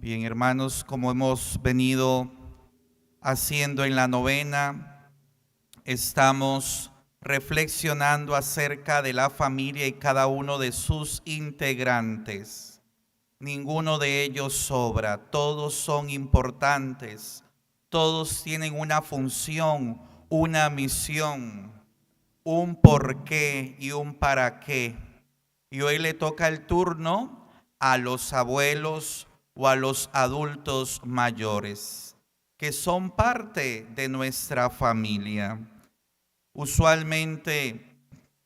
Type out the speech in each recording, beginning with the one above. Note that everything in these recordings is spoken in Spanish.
Bien, hermanos, como hemos venido haciendo en la novena, estamos reflexionando acerca de la familia y cada uno de sus integrantes. Ninguno de ellos sobra, todos son importantes, todos tienen una función, una misión, un porqué y un para qué. Y hoy le toca el turno a los abuelos o a los adultos mayores, que son parte de nuestra familia. Usualmente,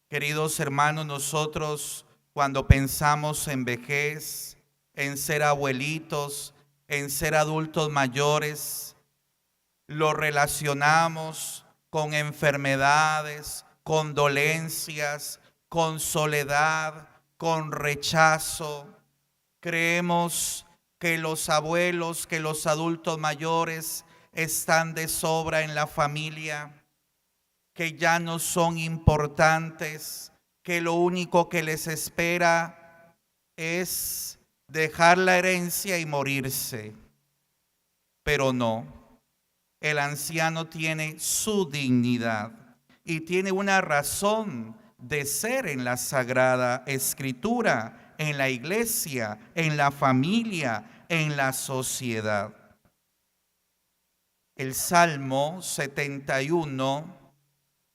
queridos hermanos, nosotros cuando pensamos en vejez, en ser abuelitos, en ser adultos mayores, lo relacionamos con enfermedades, con dolencias, con soledad, con rechazo. Creemos que los abuelos, que los adultos mayores están de sobra en la familia, que ya no son importantes, que lo único que les espera es dejar la herencia y morirse. Pero no, el anciano tiene su dignidad y tiene una razón de ser en la Sagrada Escritura, en la iglesia, en la familia, en la sociedad. El Salmo 71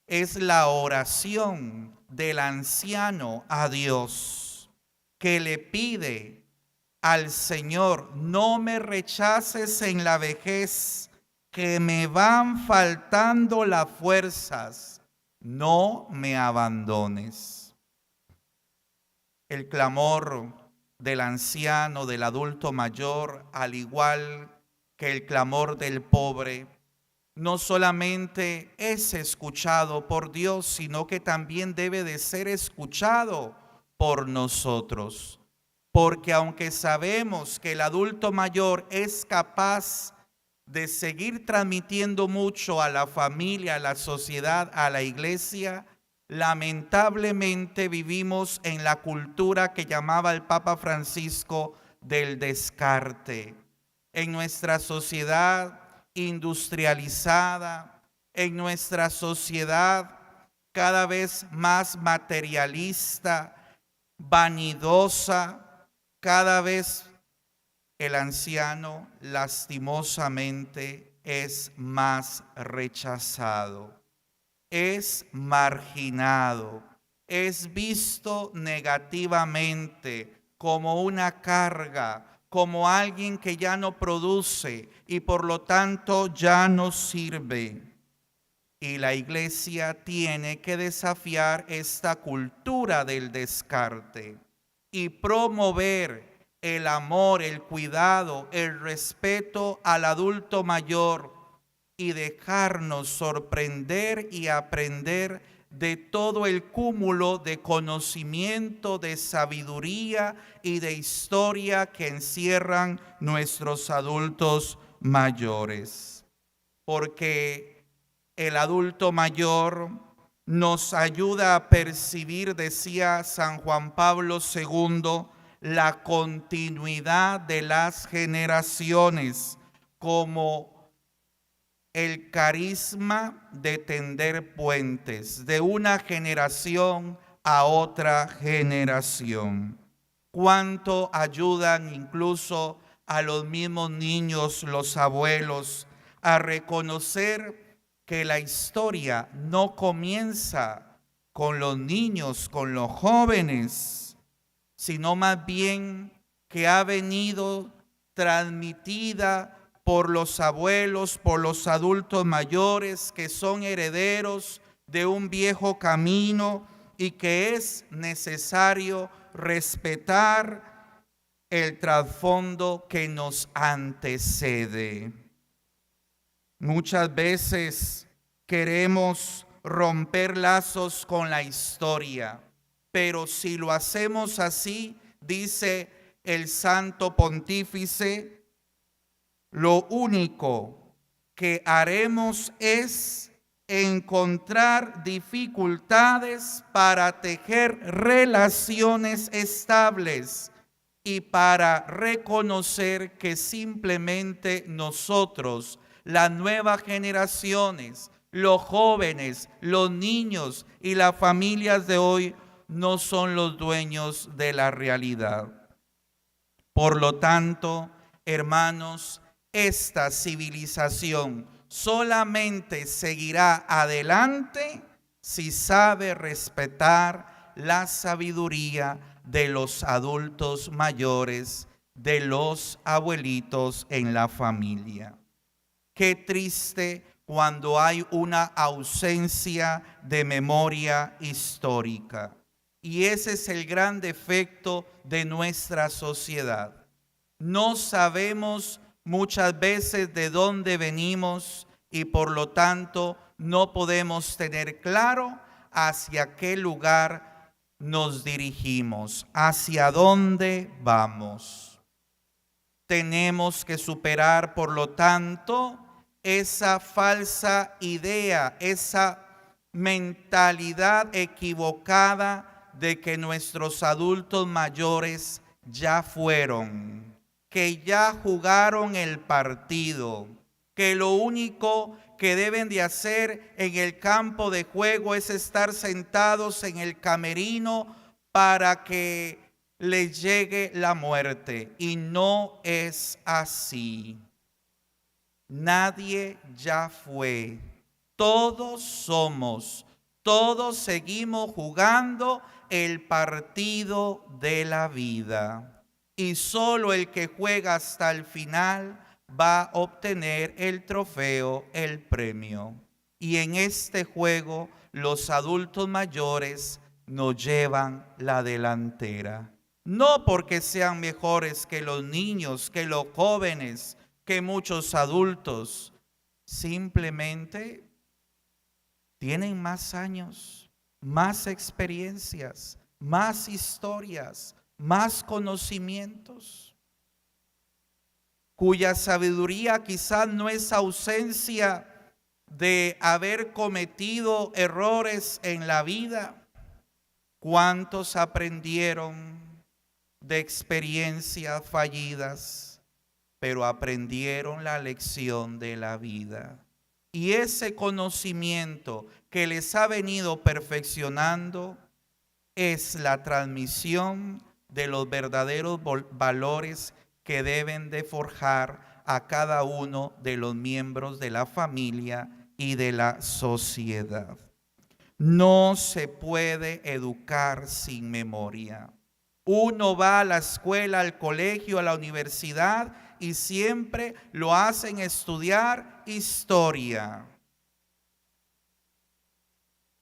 es la oración del anciano a Dios, que le pide al Señor: no me rechaces en la vejez, que me van faltando las fuerzas, no me abandones. El clamor del anciano, del adulto mayor, al igual que el clamor del pobre, no solamente es escuchado por Dios, sino que también debe de ser escuchado por nosotros. Porque aunque sabemos que el adulto mayor es capaz de seguir transmitiendo mucho a la familia, a la sociedad, a la iglesia, lamentablemente vivimos en la cultura que llamaba el Papa Francisco del descarte. En nuestra sociedad industrializada, en nuestra sociedad cada vez más materialista, vanidosa, cada vez el anciano lastimosamente es más rechazado, es marginado, es visto negativamente como una carga, como alguien que ya no produce y por lo tanto ya no sirve. Y la iglesia tiene que desafiar esta cultura del descarte y promover el amor, el cuidado, el respeto al adulto mayor y dejarnos sorprender y aprender de todo el cúmulo de conocimiento, de sabiduría y de historia que encierran nuestros adultos mayores. Porque el adulto mayor nos ayuda a percibir, decía San Juan Pablo II, la continuidad de las generaciones como el carisma de tender puentes de una generación a otra generación. Cuánto ayudan incluso a los mismos niños, los abuelos, a reconocer que la historia no comienza con los niños, con los jóvenes, sino más bien que ha venido transmitida por los abuelos, por los adultos mayores, que son herederos de un viejo camino y que es necesario respetar el trasfondo que nos antecede. Muchas veces queremos romper lazos con la historia, pero si lo hacemos así, dice el Santo Pontífice, lo único que haremos es encontrar dificultades para tejer relaciones estables y para reconocer que simplemente nosotros, las nuevas generaciones, los jóvenes, los niños y las familias de hoy no son los dueños de la realidad. Por lo tanto, hermanos, esta civilización solamente seguirá adelante si sabe respetar la sabiduría de los adultos mayores, de los abuelitos en la familia. Qué triste cuando hay una ausencia de memoria histórica. Y ese es el gran defecto de nuestra sociedad. No sabemos muchas veces de dónde venimos y por lo tanto no podemos tener claro hacia qué lugar nos dirigimos, hacia dónde vamos. Tenemos que superar, por lo tanto, esa falsa idea, esa mentalidad equivocada de que nuestros adultos mayores ya fueron, que ya jugaron el partido, que lo único que deben de hacer en el campo de juego es estar sentados en el camerino para que les llegue la muerte. Y no es así. Nadie ya fue. Todos somos, todos seguimos jugando el partido de la vida. Y solo el que juega hasta el final va a obtener el trofeo, el premio. Y en este juego los adultos mayores nos llevan la delantera. No porque sean mejores que los niños, que los jóvenes, que muchos adultos, simplemente tienen más años, más experiencias, más historias, más conocimientos, cuya sabiduría quizás no es ausencia de haber cometido errores en la vida. ¿Cuántos aprendieron de experiencias fallidas, pero aprendieron la lección de la vida? Y ese conocimiento que les ha venido perfeccionando es la transmisión de los verdaderos valores que deben de forjar a cada uno de los miembros de la familia y de la sociedad. No se puede educar sin memoria. Uno va a la escuela, al colegio, a la universidad y siempre lo hacen estudiar historia.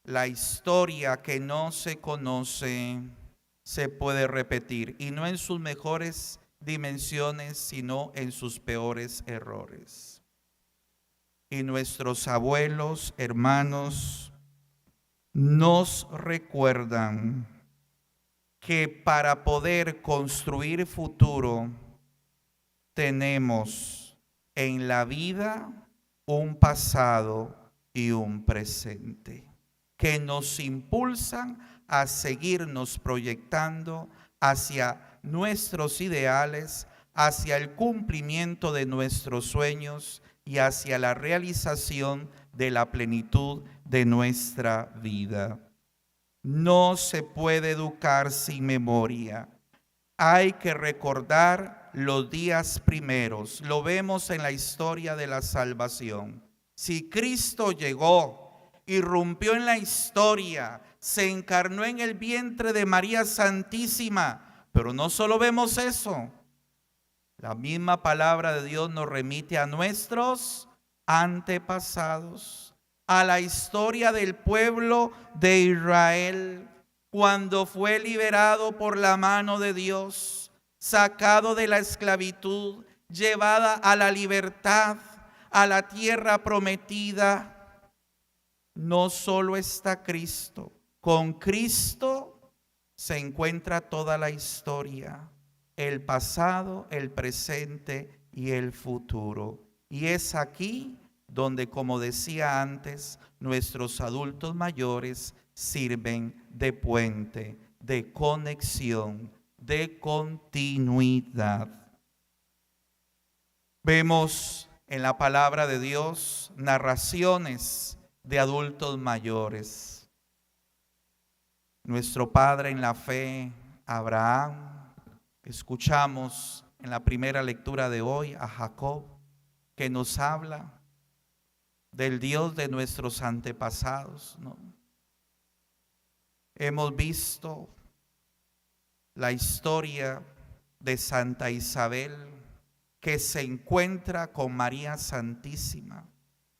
La historia que no se conoce se puede repetir, y no en sus mejores dimensiones, sino en sus peores errores. Y nuestros abuelos, hermanos, nos recuerdan que para poder construir futuro tenemos en la vida un pasado y un presente que nos impulsan a seguirnos proyectando hacia nuestros ideales, hacia el cumplimiento de nuestros sueños y hacia la realización de la plenitud de nuestra vida. No se puede educar sin memoria. Hay que recordar los días primeros. Lo vemos en la historia de la salvación. Si Cristo llegó, irrumpió en la historia, se encarnó en el vientre de María Santísima, pero no solo vemos eso. La misma palabra de Dios nos remite a nuestros antepasados, a la historia del pueblo de Israel, cuando fue liberado por la mano de Dios, sacado de la esclavitud, llevada a la libertad, a la tierra prometida. No solo está Cristo, con Cristo se encuentra toda la historia, el pasado, el presente y el futuro. Y es aquí donde, como decía antes, nuestros adultos mayores sirven de puente, de conexión, de continuidad. Vemos en la palabra de Dios narraciones de adultos mayores. Nuestro padre en la fe, Abraham, escuchamos en la primera lectura de hoy a Jacob, que nos habla del Dios de nuestros antepasados, ¿no? Hemos visto la historia de Santa Isabel, que se encuentra con María Santísima,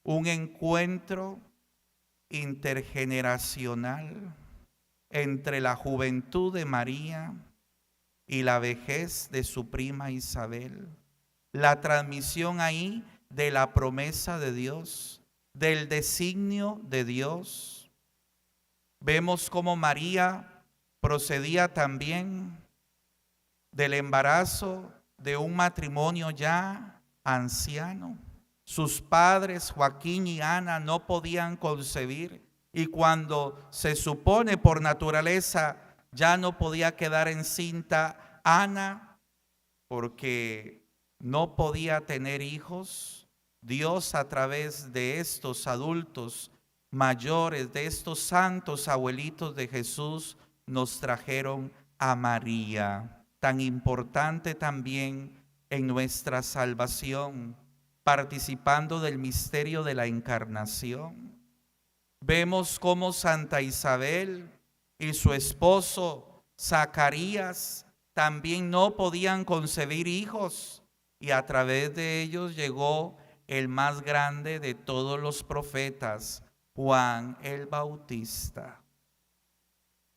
un encuentro intergeneracional entre la juventud de María y la vejez de su prima Isabel. La transmisión ahí de la promesa de Dios, del designio de Dios. Vemos cómo María procedía también del embarazo de un matrimonio ya anciano. Sus padres, Joaquín y Ana, no podían concebir, y cuando se supone por naturaleza ya no podía quedar encinta Ana porque no podía tener hijos, Dios a través de estos adultos mayores, de estos santos abuelitos de Jesús, nos trajeron a María, tan importante también en nuestra salvación, participando del misterio de la encarnación. Vemos cómo Santa Isabel y su esposo Zacarías también no podían concebir hijos, y a través de ellos llegó el más grande de todos los profetas, Juan el Bautista.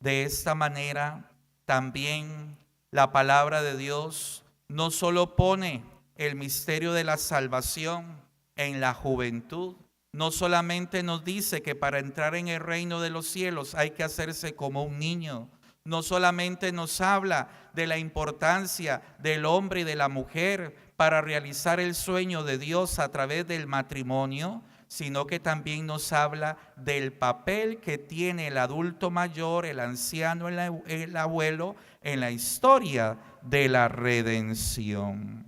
De esta manera, también la palabra de Dios no solo pone el misterio de la salvación en la juventud, no solamente nos dice que para entrar en el reino de los cielos hay que hacerse como un niño, no solamente nos habla de la importancia del hombre y de la mujer para realizar el sueño de Dios a través del matrimonio, sino que también nos habla del papel que tiene el adulto mayor, el anciano, el abuelo en la historia de la redención.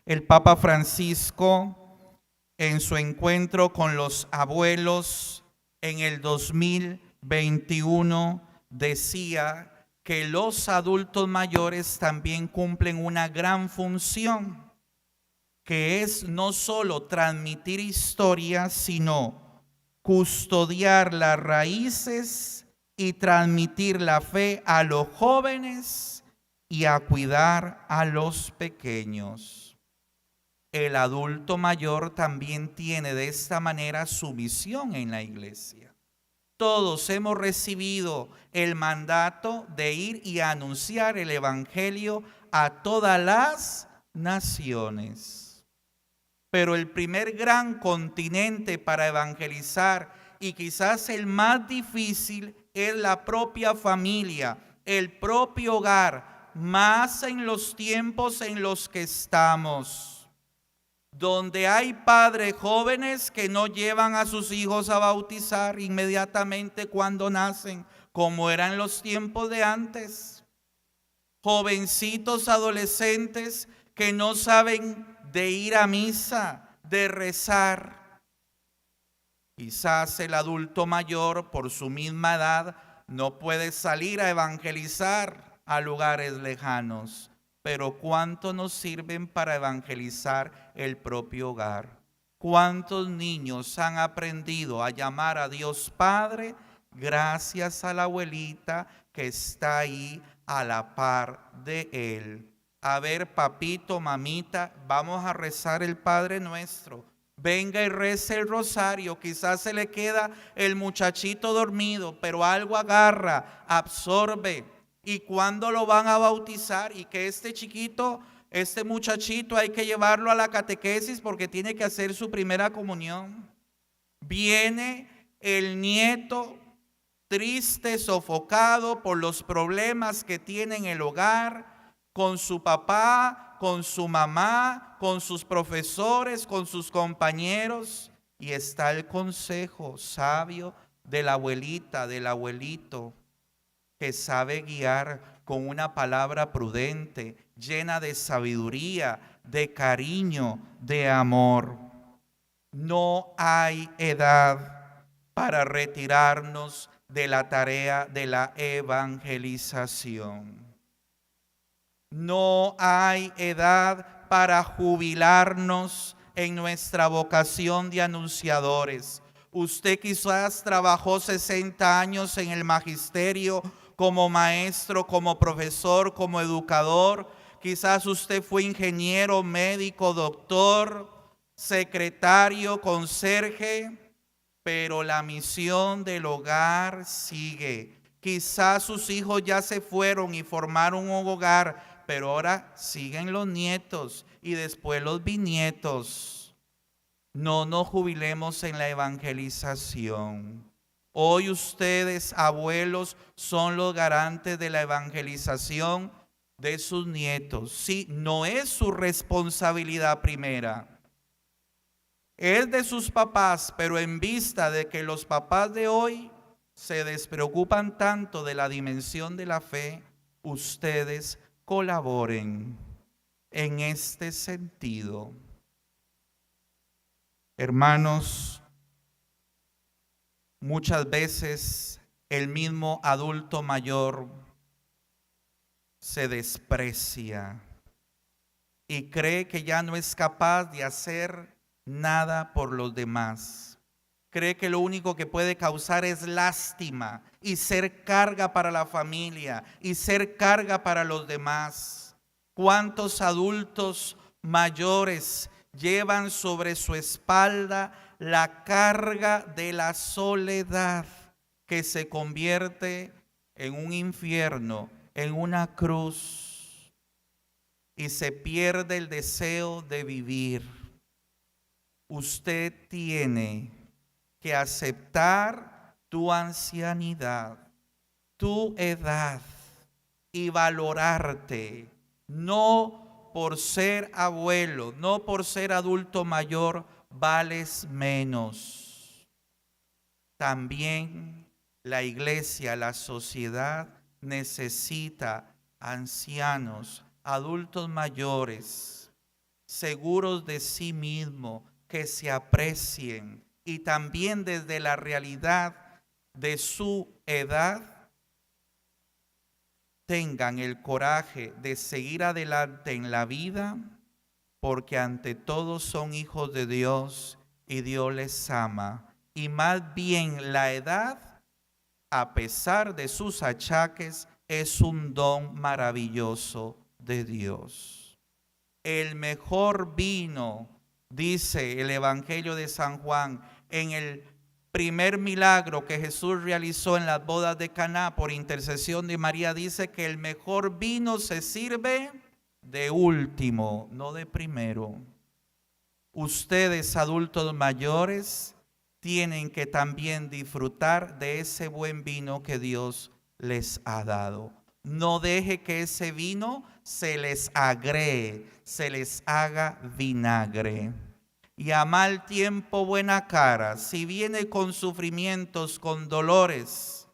El Papa Francisco, en su encuentro con los abuelos en el 2021, decía que los adultos mayores también cumplen una gran función, que es no solo transmitir historias, sino custodiar las raíces y transmitir la fe a los jóvenes y a cuidar a los pequeños. El adulto mayor también tiene de esta manera su misión en la iglesia. Todos hemos recibido el mandato de ir y anunciar el evangelio a todas las naciones. Pero el primer gran continente para evangelizar, y quizás el más difícil, es la propia familia, el propio hogar, más en los tiempos en los que estamos, donde hay padres jóvenes que no llevan a sus hijos a bautizar inmediatamente cuando nacen, como eran los tiempos de antes. Jovencitos adolescentes que no saben de ir a misa, de rezar. Quizás el adulto mayor, por su misma edad, no puede salir a evangelizar a lugares lejanos. Pero ¿cuánto nos sirven para evangelizar el propio hogar? ¿Cuántos niños han aprendido a llamar a Dios Padre gracias a la abuelita que está ahí a la par de él? A ver, papito, mamita, vamos a rezar el Padre Nuestro. Venga y rece el rosario. Quizás se le queda el muchachito dormido, pero algo agarra, absorbe. ¿Y cuándo lo van a bautizar? Y que este chiquito, este muchachito, hay que llevarlo a la catequesis porque tiene que hacer su primera comunión. Viene el nieto triste, sofocado por los problemas que tiene en el hogar, con su papá, con su mamá, con sus profesores, con sus compañeros. Y está el consejo sabio de la abuelita, del abuelito. que sabe guiar con una palabra prudente, llena de sabiduría, de cariño, de amor. No hay edad para retirarnos de la tarea de la evangelización. No hay edad para jubilarnos en nuestra vocación de anunciadores. Usted quizás trabajó 60 años en el magisterio como maestro, como profesor, como educador. Quizás usted fue ingeniero, médico, doctor, secretario, conserje, pero la misión del hogar sigue. Quizás sus hijos ya se fueron y formaron un hogar, pero ahora siguen los nietos y después los bisnietos. No nos jubilemos en la evangelización. Hoy ustedes, abuelos, son los garantes de la evangelización de sus nietos. Sí, no es su responsabilidad primera. Es de sus papás, pero en vista de que los papás de hoy se despreocupan tanto de la dimensión de la fe, ustedes colaboren en este sentido. Hermanos, muchas veces el mismo adulto mayor se desprecia y cree que ya no es capaz de hacer nada por los demás. Cree que lo único que puede causar es lástima y ser carga para la familia y ser carga para los demás. ¿Cuántos adultos mayores llevan sobre su espalda la carga de la soledad que se convierte en un infierno, en una cruz, y se pierde el deseo de vivir? Usted tiene que aceptar tu ancianidad, tu edad, y valorarte, no por ser abuelo, no por ser adulto mayor, vales menos. También la iglesia, la sociedad necesita ancianos, adultos mayores, seguros de sí mismos, que se aprecien y también desde la realidad de su edad tengan el coraje de seguir adelante en la vida, porque ante todo son hijos de Dios y Dios les ama. Y más bien la edad, a pesar de sus achaques, es un don maravilloso de Dios. El mejor vino, dice el Evangelio de San Juan, en el primer milagro que Jesús realizó en las bodas de Caná por intercesión de María, dice que el mejor vino se sirve de último, no de primero. Ustedes, adultos mayores, tienen que también disfrutar de ese buen vino que Dios les ha dado. No deje que ese vino se les agree, se les haga vinagre. Y a mal tiempo buena cara, si viene con sufrimientos, con dolores,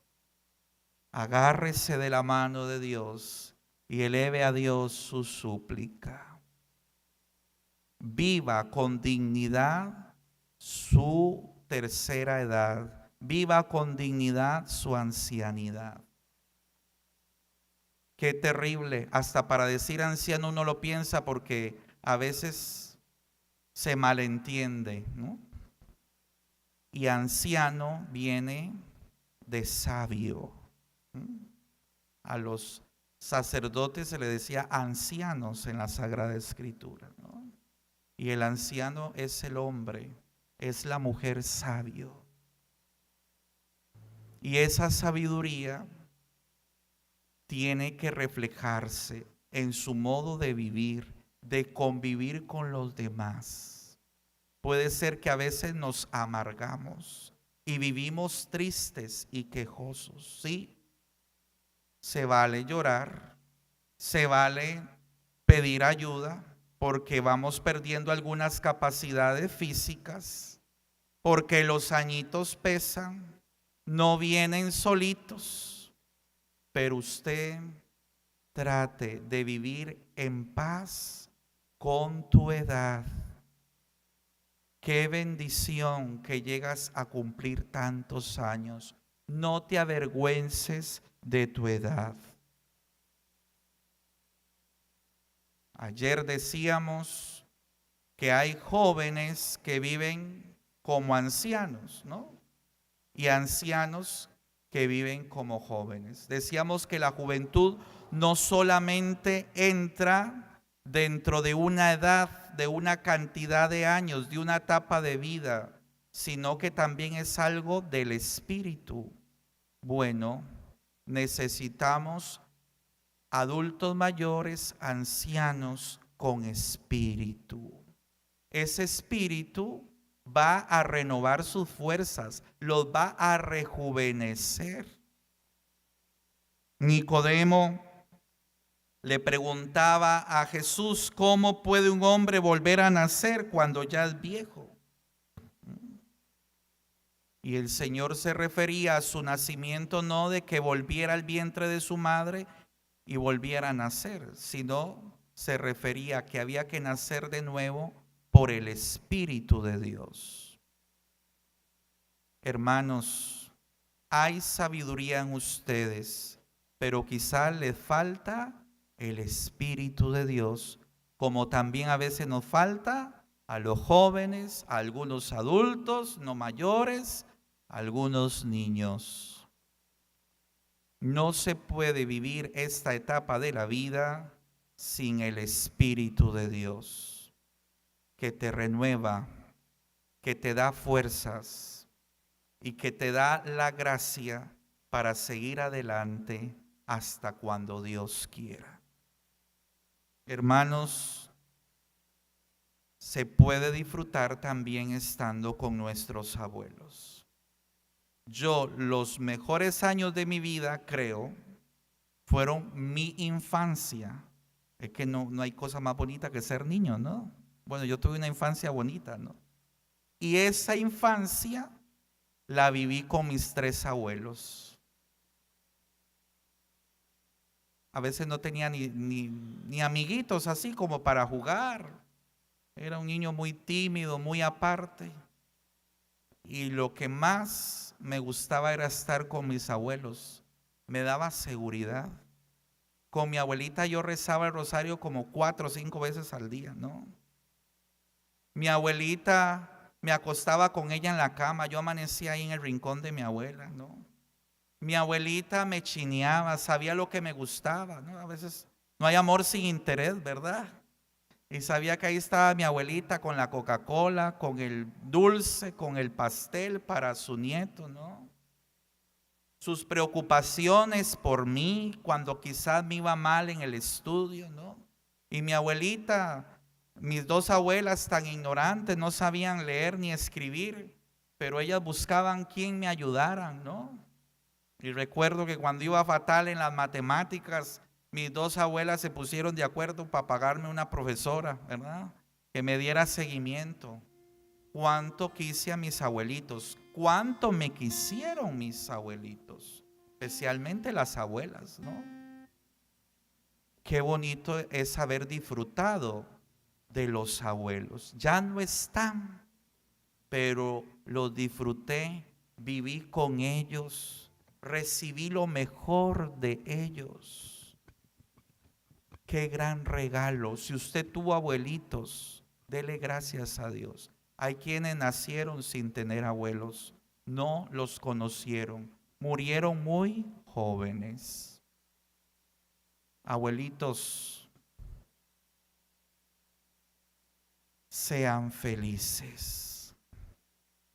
agárrese de la mano de Dios y eleve a Dios su súplica. Viva con dignidad su tercera edad, viva con dignidad su ancianidad. Qué terrible, hasta para decir anciano uno lo piensa porque a veces se malentiende, ¿no? Y anciano viene de sabio. A los sacerdotes se le decía ancianos en la Sagrada Escritura, ¿no? Y el anciano es el hombre, es la mujer sabio. Y esa sabiduría tiene que reflejarse en su modo de vivir, de convivir con los demás. Puede ser que a veces nos amargamos y vivimos tristes y quejosos. Sí, se vale llorar, se vale pedir ayuda porque vamos perdiendo algunas capacidades físicas, porque los añitos pesan, no vienen solitos. pero usted trate de vivir en paz con tu edad. Qué bendición que llegas a cumplir tantos años. No te avergüences de tu edad. Ayer decíamos que hay jóvenes que viven como ancianos, ¿no? Y ancianos que viven como jóvenes. Decíamos que la juventud no solamente entra dentro de una edad, de una cantidad de años, de una etapa de vida, sino que también es algo del espíritu. Bueno, necesitamos adultos mayores, ancianos con espíritu. Ese espíritu va a renovar sus fuerzas, los va a rejuvenecer. Nicodemo le preguntaba a Jesús, ¿cómo puede un hombre volver a nacer cuando ya es viejo? Y el Señor se refería a su nacimiento no de que volviera al vientre de su madre y volviera a nacer, sino se refería a que había que nacer de nuevo por el Espíritu de Dios. Hermanos, hay sabiduría en ustedes, pero quizá les falta el Espíritu de Dios, como también a veces nos falta a los jóvenes, a algunos adultos, no mayores, a algunos niños. No se puede vivir esta etapa de la vida sin el Espíritu de Dios, que te renueva, que te da fuerzas y que te da la gracia para seguir adelante hasta cuando Dios quiera. Hermanos, se puede disfrutar también estando con nuestros abuelos. Yo, los mejores años de mi vida, creo, fueron mi infancia. Es que no hay cosa más bonita que ser niño, ¿no? Bueno, yo tuve una infancia bonita, ¿no? Y esa infancia la viví con mis 3 abuelos. A veces no tenía ni amiguitos así como para jugar. Era un niño muy tímido, muy aparte. Y lo que más me gustaba era estar con mis abuelos. Me daba seguridad. Con mi abuelita yo rezaba el rosario como 4 o 5 veces al día, ¿no? Mi abuelita, me acostaba con ella en la cama. Yo amanecía ahí en el rincón de mi abuela, ¿no? Mi abuelita me chineaba, sabía lo que me gustaba, ¿no? A veces no hay amor sin interés, ¿verdad? Y sabía que ahí estaba mi abuelita con la Coca-Cola, con el dulce, con el pastel para su nieto, ¿no? Sus preocupaciones por mí cuando quizás me iba mal en el estudio, ¿no? Y mi abuelita, mis 2 abuelas tan ignorantes, no sabían leer ni escribir, pero ellas buscaban quien me ayudaran, ¿no? Y recuerdo que cuando iba fatal en las matemáticas, mis 2 abuelas se pusieron de acuerdo para pagarme una profesora, ¿verdad? Que me diera seguimiento. Cuánto quise a mis abuelitos, cuánto me quisieron mis abuelitos, especialmente las abuelas, ¿no? Qué bonito es haber disfrutado de los abuelos. Ya no están, pero los disfruté, viví con ellos, recibí lo mejor de ellos. Qué gran regalo. Si usted tuvo abuelitos, dele gracias a Dios. Hay quienes nacieron sin tener abuelos, no los conocieron, murieron muy jóvenes. Abuelitos, sean felices.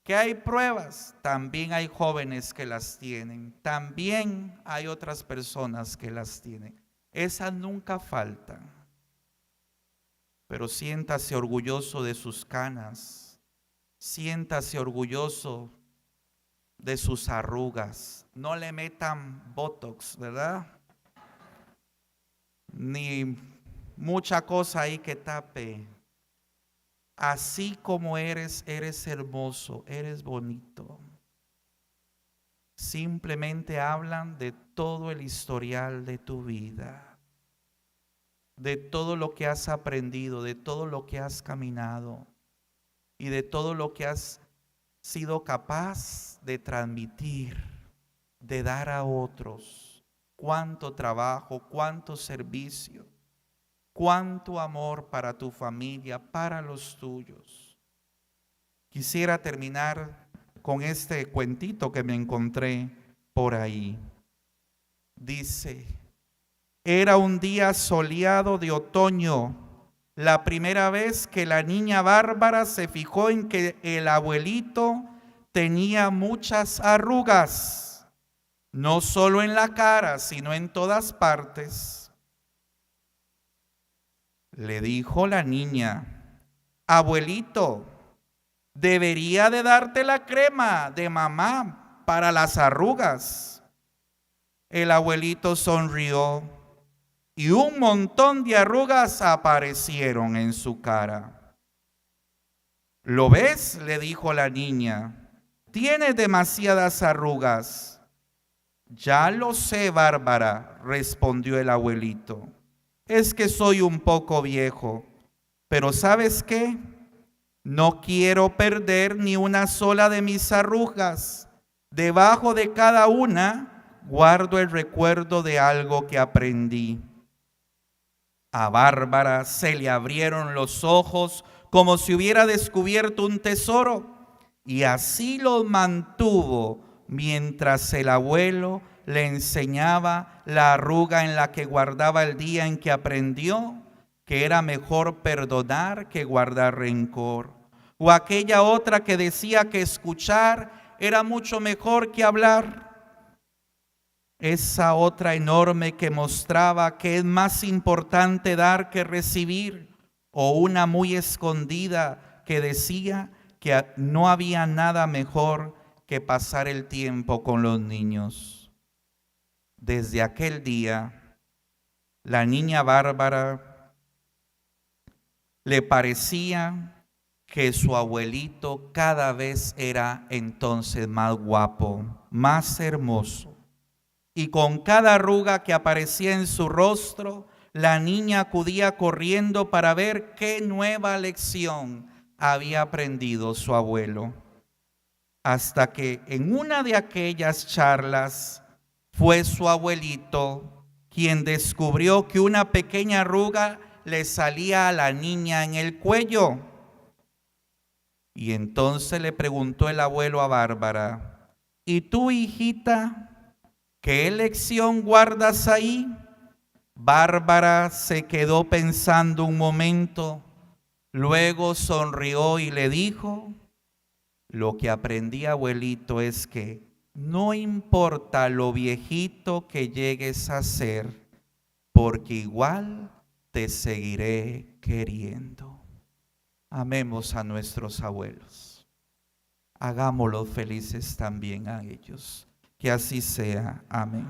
¿Que hay pruebas? También hay jóvenes que las tienen, también hay otras personas que las tienen. Esas nunca faltan. Pero siéntase orgulloso de sus canas, siéntase orgulloso de sus arrugas. No le metan botox, ¿verdad? Ni mucha cosa ahí que tape. Así como eres, eres hermoso, eres bonito. Simplemente hablan de todo el historial de tu vida, de todo lo que has aprendido, de todo lo que has caminado y de todo lo que has sido capaz de transmitir, de dar a otros. Cuánto trabajo, cuánto servicio, cuánto amor para tu familia, para los tuyos. Quisiera terminar con este cuentito que me encontré por ahí. Dice: era un día soleado de otoño, la primera vez que la niña Bárbara se fijó en que el abuelito tenía muchas arrugas, no solo en la cara, sino en todas partes. Le dijo la niña: abuelito, debería de darte la crema de mamá para las arrugas. El abuelito sonrió y un montón de arrugas aparecieron en su cara. ¿Lo ves?, le dijo la niña. Tienes demasiadas arrugas. Ya lo sé, Bárbara, respondió el abuelito. Es que soy un poco viejo, pero ¿sabes qué? No quiero perder ni una sola de mis arrugas. Debajo de cada una guardo el recuerdo de algo que aprendí. A Bárbara se le abrieron los ojos como si hubiera descubierto un tesoro, y así lo mantuvo mientras el abuelo le enseñaba la arruga en la que guardaba el día en que aprendió que era mejor perdonar que guardar rencor, o aquella otra que decía que escuchar era mucho mejor que hablar. Esa otra enorme que mostraba que es más importante dar que recibir, o una muy escondida que decía que no había nada mejor que pasar el tiempo con los niños. Desde aquel día, la niña Bárbara le parecía que su abuelito cada vez era entonces más guapo, más hermoso. Y con cada arruga que aparecía en su rostro, la niña acudía corriendo para ver qué nueva lección había aprendido su abuelo. Hasta que en una de aquellas charlas fue su abuelito quien descubrió que una pequeña arruga le salía a la niña en el cuello. Y entonces le preguntó el abuelo a Bárbara: ¿y tú, hijita, qué lección guardas ahí? Bárbara se quedó pensando un momento, luego sonrió y le dijo: lo que aprendí, abuelito, es que no importa lo viejito que llegues a ser, porque igual te seguiré queriendo. Amemos a nuestros abuelos, hagámoslos felices también a ellos. Que así sea. Amén.